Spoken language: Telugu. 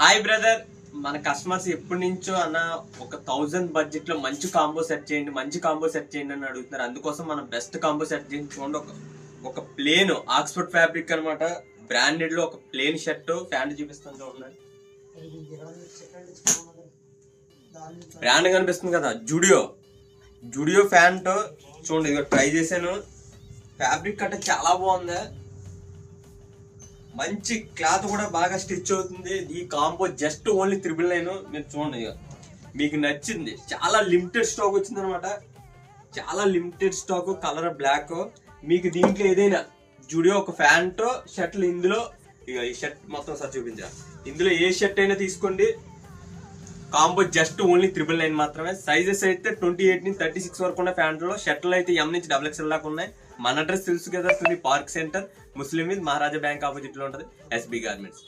హాయ్ బ్రదర్, మన కస్టమర్స్ ఎప్పటి నుంచో అన్న ఒక 1000 బడ్జెట్ లో మంచి కాంబో సెట్ చేయండి అని అడుగుతున్నారు. అందుకోసం మనం బెస్ట్ కాంబో సెట్ చేయండి. చూడండి, ఒక ప్లేన్ ఆక్స్ఫర్డ్ ఫ్యాబ్రిక్ అనమాట, బ్రాండెడ్ లో ఒక ప్లేన్ షర్ట్ ప్యాంట్ చూపిస్తాను. చూడండి, బ్రాండ్ కనిపిస్తుంది కదా, జుడియో ప్యాంట్. చూడండి, ఇది ట్రై చేశాను. ఫ్యాబ్రిక్ అంటే చాలా బాగుంది, మంచి క్లాత్ కూడా బాగా స్టిచ్ అవుతుంది. ఈ కాంబో జస్ట్ ఓన్లీ 999. మీరు చూడండి, మీకు నచ్చింది. చాలా లిమిటెడ్ స్టాక్ వచ్చింది అనమాట, చాలా లిమిటెడ్ స్టాక్. Colour black. మీకు దీంట్లో ఏదైనా జుడియో ఒక ప్యాంట్ షర్ట్లు ఇందులో, ఇక ఈ షర్ట్ మొత్తం సార్ చూపించా. ఇందులో ఏ షర్ట్ అయినా తీసుకోండి. కాంబో జస్ట్ ఓన్లీ 999 మాత్రమే. సైజెస్ అయితే 28 నుంచి 36 వరకు ఉన్న ప్యాంట్లో, షర్ట్లు అయితే M నుంచి XXL దాకా ఉన్నాయి. మన అడ్రస్ తెలుసు కదా, park centre, Muslim with Maharaja bank opposite లో ఉంటుంది, SB గార్మెంట్స్.